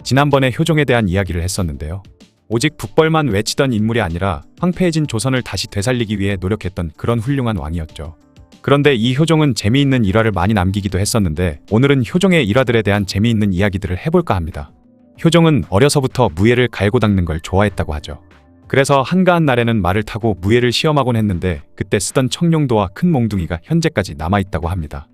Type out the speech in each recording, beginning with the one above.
지난번에 효종에 대한 이야기를 했었는데요. 오직 북벌만 외치던 인물이 아니라 황폐해진 조선을 다시 되살리기 위해 노력했던 그런 훌륭한 왕이었죠. 그런데 이 효종은 재미있는 일화를 많이 남기기도 했었는데 오늘은 효종의 일화들에 대한 재미있는 이야기들을 해볼까 합니다. 효종은 어려서부터 무예를 갈고 닦는 걸 좋아했다고 하죠. 그래서 한가한 날에는 말을 타고 무예를 시험하곤 했는데 그때 쓰던 청룡도와 큰 몽둥이가 현재까지 남아있다고 합니다.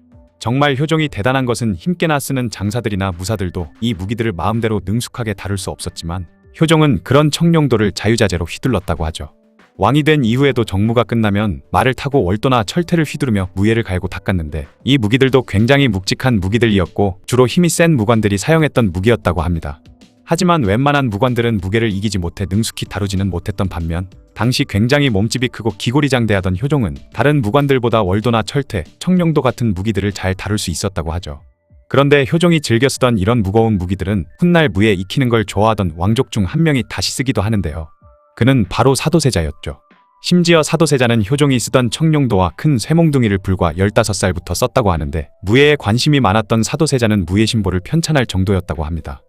정말 효종이 대단한 것은 힘께나 쓰는 장사들이나 무사들도 이 무기들을 마음대로 능숙하게 다룰 수 없었지만 효종은 그런 청룡도를 자유자재로 휘둘렀다고 하죠. 왕이 된 이후에도 정무가 끝나면 말을 타고 월도나 철퇴를 휘두르며 무예를 갈고 닦았는데 이 무기들도 굉장히 묵직한 무기들이었고 주로 힘이 센 무관들이 사용했던 무기였다고 합니다. 하지만 웬만한 무관들은 무게를 이기지 못해 능숙히 다루지는 못했던 반면 당시 굉장히 몸집이 크고 기골이장대하던 효종은 다른 무관들보다 월도나 철퇴, 청룡도 같은 무기들을 잘 다룰 수 있었다고 하죠. 그런데 효종이 즐겨 쓰던 이런 무거운 무기들은 훗날 무예 익히는 걸 좋아하던 왕족 중 한 명이 다시 쓰기도 하는데요. 그는 바로 사도세자였죠. 심지어 사도세자는 효종이 쓰던 청룡도와 큰 쇠몽둥이를 불과 15살부터 썼다고 하는데 무예에 관심이 많았던 사도세자는 무예 신보를 편찬할 정도였다고 합니다.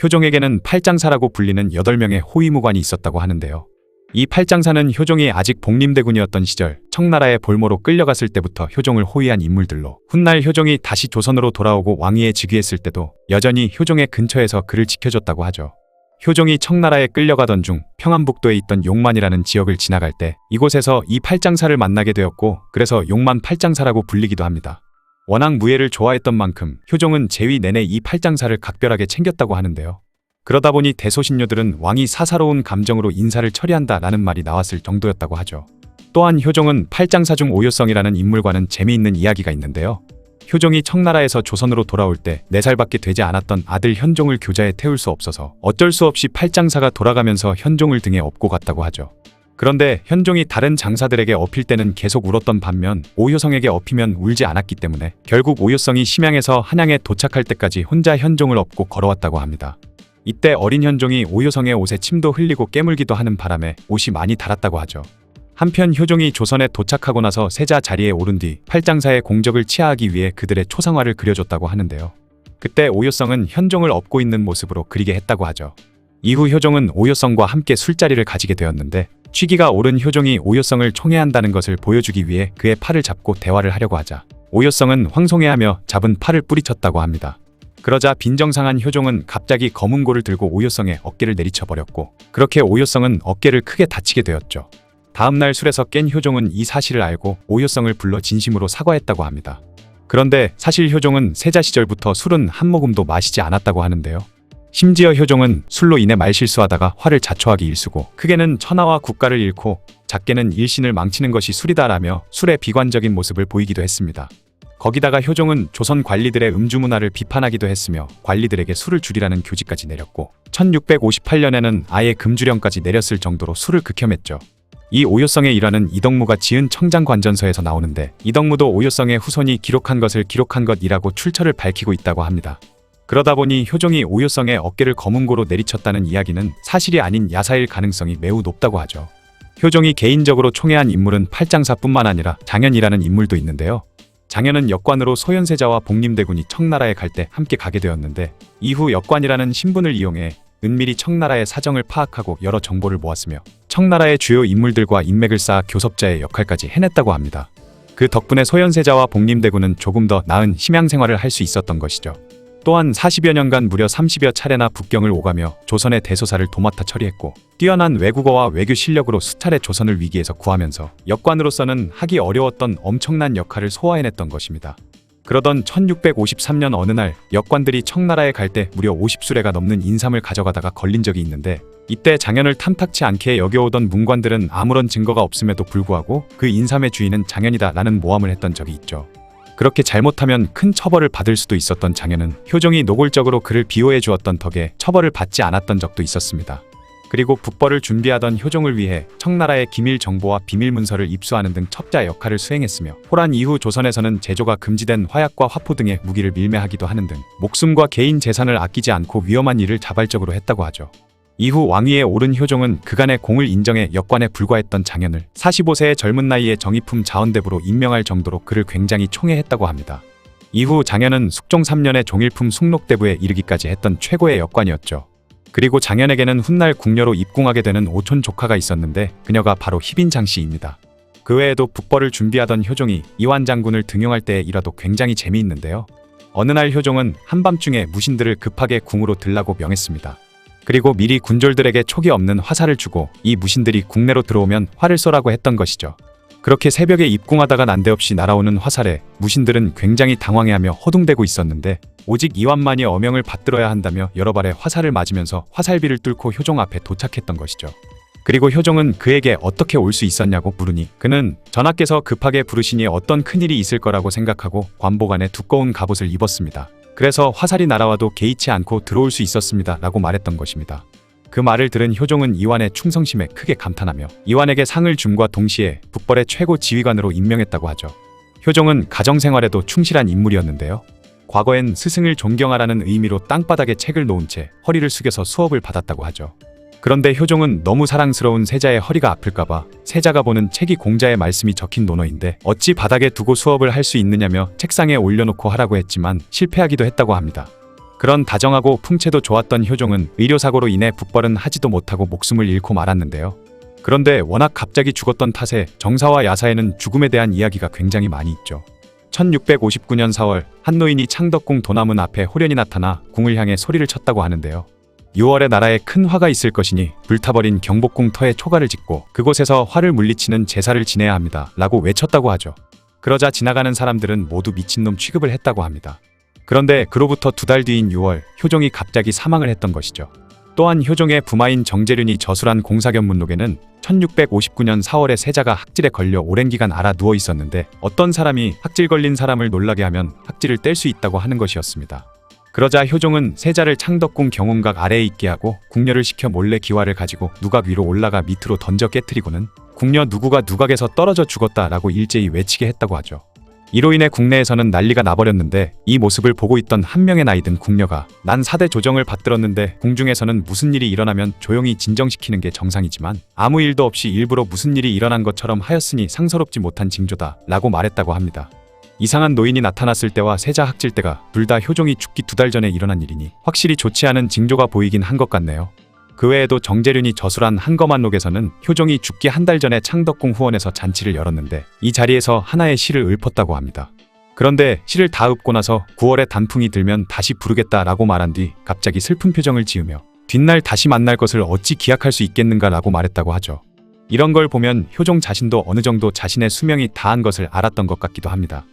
효종에게는 팔장사라고 불리는 8명의 호위무관이 있었다고 하는데요. 이 팔장사는 효종이 아직 복림대군이었던 시절 청나라의 볼모로 끌려갔을 때부터 효종을 호위한 인물들로 훗날 효종이 다시 조선으로 돌아오고 왕위에 즉위했을 때도 여전히 효종의 근처에서 그를 지켜줬다고 하죠. 효종이 청나라에 끌려가던 중 평안북도에 있던 용만이라는 지역을 지나갈 때 이곳에서 이 팔장사를 만나게 되었고 그래서 용만 팔장사라고 불리기도 합니다. 워낙 무예를 좋아했던 만큼 효종은 재위 내내 이 팔장사를 각별하게 챙겼다고 하는데요. 그러다 보니 대소신료들은 왕이 사사로운 감정으로 인사를 처리한다라는 말이 나왔을 정도였다고 하죠. 또한 효종은 팔장사 중 오효성이라는 인물과는 재미있는 이야기가 있는데요. 효종이 청나라에서 조선으로 돌아올 때 4살밖에 되지 않았던 아들 현종을 교자에 태울 수 없어서 어쩔 수 없이 팔장사가 돌아가면서 현종을 등에 업고 갔다고 하죠. 그런데 현종이 다른 장사들에게 업힐 때는 계속 울었던 반면 오효성에게 업히면 울지 않았기 때문에 결국 오효성이 심양에서 한양에 도착할 때까지 혼자 현종을 업고 걸어왔다고 합니다. 이때 어린 현종이 오효성의 옷에 침도 흘리고 깨물기도 하는 바람에 옷이 많이 닳았다고 하죠. 한편 효종이 조선에 도착하고 나서 세자 자리에 오른 뒤 팔장사의 공적을 치하하기 위해 그들의 초상화를 그려줬다고 하는데요. 그때 오효성은 현종을 업고 있는 모습으로 그리게 했다고 하죠. 이후 효종은 오효성과 함께 술자리를 가지게 되었는데 취기가 오른 효종이 오효성을 총애한다는 것을 보여주기 위해 그의 팔을 잡고 대화를 하려고 하자 오효성은 황송해하며 잡은 팔을 뿌리쳤다고 합니다. 그러자 빈정상한 효종은 갑자기 검은 골을 들고 오효성의 어깨를 내리쳐버렸고 그렇게 오효성은 어깨를 크게 다치게 되었죠. 다음날 술에서 깬 효종은 이 사실을 알고 오효성을 불러 진심으로 사과했다고 합니다. 그런데 사실 효종은 세자 시절부터 술은 한 모금도 마시지 않았다고 하는데요. 심지어 효종은 술로 인해 말실수하다가 화를 자초하기 일쑤고 크게는 천하와 국가를 잃고 작게는 일신을 망치는 것이 술이다라며 술의 비관적인 모습을 보이기도 했습니다. 거기다가 효종은 조선 관리들의 음주 문화를 비판하기도 했으며 관리들에게 술을 줄이라는 교지까지 내렸고 1658년에는 아예 금주령까지 내렸을 정도로 술을 극혐했죠. 이 오효성의 일화는 이덕무가 지은 청장관전서에서 나오는데 이덕무도 오효성의 후손이 기록한 것을 기록한 것이라고 출처를 밝히고 있다고 합니다. 그러다 보니 효종이 오효성의 어깨를 검은고로 내리쳤다는 이야기는 사실이 아닌 야사일 가능성이 매우 높다고 하죠. 효종이 개인적으로 총애한 인물은 팔장사뿐만 아니라 장현이라는 인물도 있는데요. 장현은 역관으로 소현세자와 복림대군이 청나라에 갈 때 함께 가게 되었는데 이후 역관이라는 신분을 이용해 은밀히 청나라의 사정을 파악하고 여러 정보를 모았으며 청나라의 주요 인물들과 인맥을 쌓아 교섭자의 역할까지 해냈다고 합니다. 그 덕분에 소현세자와 복림대군은 조금 더 나은 심양 생활을 할 수 있었던 것이죠. 또한 40여 년간 무려 30여 차례나 북경을 오가며 조선의 대소사를 도맡아 처리했고 뛰어난 외국어와 외교 실력으로 수차례 조선을 위기에서 구하면서 역관으로서는 하기 어려웠던 엄청난 역할을 소화해냈던 것입니다. 그러던 1653년 어느 날 역관들이 청나라에 갈 때 무려 50수레가 넘는 인삼을 가져가다가 걸린 적이 있는데 이때 장현을 탐탁치 않게 여겨오던 문관들은 아무런 증거가 없음에도 불구하고 그 인삼의 주인은 장현이다라는 모함을 했던 적이 있죠. 그렇게 잘못하면 큰 처벌을 받을 수도 있었던 장현은 효종이 노골적으로 그를 비호해 주었던 덕에 처벌을 받지 않았던 적도 있었습니다. 그리고 북벌을 준비하던 효종을 위해 청나라의 기밀 정보와 비밀 문서를 입수하는 등 첩자 역할을 수행했으며 호란 이후 조선에서는 제조가 금지된 화약과 화포 등의 무기를 밀매하기도 하는 등 목숨과 개인 재산을 아끼지 않고 위험한 일을 자발적으로 했다고 하죠. 이후 왕위에 오른 효종은 그간의 공을 인정해 역관에 불과했던 장현을 45세의 젊은 나이에 정의품 자원대부로 임명할 정도로 그를 굉장히 총애했다고 합니다. 이후 장현은 숙종 3년에 종일품 숙록대부에 이르기까지 했던 최고의 역관이었죠. 그리고 장현에게는 훗날 궁녀로 입궁하게 되는 오촌 조카가 있었는데 그녀가 바로 희빈장 씨입니다. 그 외에도 북벌을 준비하던 효종이 이완 장군을 등용할 때의 일화도 굉장히 재미있는데요. 어느 날 효종은 한밤중에 무신들을 급하게 궁으로 들라고 명했습니다. 그리고 미리 군졸들에게 촉이 없는 화살을 주고 이 무신들이 국내로 들어오면 활을 쏘라고 했던 것이죠. 그렇게 새벽에 입궁하다가 난데없이 날아오는 화살에 무신들은 굉장히 당황해하며 허둥대고 있었는데 오직 이완만이 어명을 받들어야 한다며 여러 발의 화살을 맞으면서 화살비를 뚫고 효종 앞에 도착했던 것이죠. 그리고 효종은 그에게 어떻게 올 수 있었냐고 물으니 그는 전하께서 급하게 부르시니 어떤 큰일이 있을 거라고 생각하고 관복 안에 두꺼운 갑옷을 입었습니다. 그래서 화살이 날아와도 개의치 않고 들어올 수 있었습니다 라고 말했던 것입니다. 그 말을 들은 효종은 이완의 충성심에 크게 감탄하며 이완에게 상을 줌과 동시에 북벌의 최고 지휘관으로 임명했다고 하죠. 효종은 가정생활에도 충실한 인물이었는데요. 과거엔 스승을 존경하라는 의미로 땅바닥에 책을 놓은 채 허리를 숙여서 수업을 받았다고 하죠. 그런데 효종은 너무 사랑스러운 세자의 허리가 아플까봐 세자가 보는 책이 공자의 말씀이 적힌 논어인데 어찌 바닥에 두고 수업을 할 수 있느냐며 책상에 올려놓고 하라고 했지만 실패하기도 했다고 합니다. 그런 다정하고 풍채도 좋았던 효종은 의료사고로 인해 북벌은 하지도 못하고 목숨을 잃고 말았는데요. 그런데 워낙 갑자기 죽었던 탓에 정사와 야사에는 죽음에 대한 이야기가 굉장히 많이 있죠. 1659년 4월 한 노인이 창덕궁 도남문 앞에 호련히 나타나 궁을 향해 소리를 쳤다고 하는데요. 6월에 나라에 큰 화가 있을 것이니 불타버린 경복궁 터에 초가를 짓고 그곳에서 화를 물리치는 제사를 지내야 합니다 라고 외쳤다고 하죠. 그러자 지나가는 사람들은 모두 미친놈 취급을 했다고 합니다. 그런데 그로부터 2달 뒤인 6월 효종이 갑자기 사망을 했던 것이죠. 또한 효종의 부마인 정재륜이 저술한 공사견문록에는 1659년 4월에 세자가 학질에 걸려 오랜 기간 알아 누워 있었는데 어떤 사람이 학질 걸린 사람을 놀라게 하면 학질을 뗄 수 있다고 하는 것이었습니다. 그러자 효종은 세자를 창덕궁 경운각 아래에 있게 하고 궁녀를 시켜 몰래 기와를 가지고 누각 위로 올라가 밑으로 던져 깨뜨리고는 궁녀 누구가 누각에서 떨어져 죽었다라고 일제히 외치게 했다고 하죠. 이로 인해 국내에서는 난리가 나버렸는데 이 모습을 보고 있던 한 명의 나이든 궁녀가 난 사대 조정을 받들었는데 궁중에서는 무슨 일이 일어나면 조용히 진정시키는 게 정상이지만 아무 일도 없이 일부러 무슨 일이 일어난 것처럼 하였으니 상서롭지 못한 징조다 라고 말했다고 합니다. 이상한 노인이 나타났을 때와 세자 학질 때가 둘 다 효종이 죽기 2달 전에 일어난 일이니 확실히 좋지 않은 징조가 보이긴 한 것 같네요. 그 외에도 정재륜이 저술한 한거만록에서는 효종이 죽기 1달 전에 창덕궁 후원에서 잔치를 열었는데 이 자리에서 하나의 시를 읊었다고 합니다. 그런데 시를 다 읊고 나서 9월에 단풍이 들면 다시 부르겠다라고 말한 뒤 갑자기 슬픈 표정을 지으며 뒷날 다시 만날 것을 어찌 기약할 수 있겠는가라고 말했다고 하죠. 이런 걸 보면 효종 자신도 어느 정도 자신의 수명이 다한 것을 알았던 것 같기도 합니다.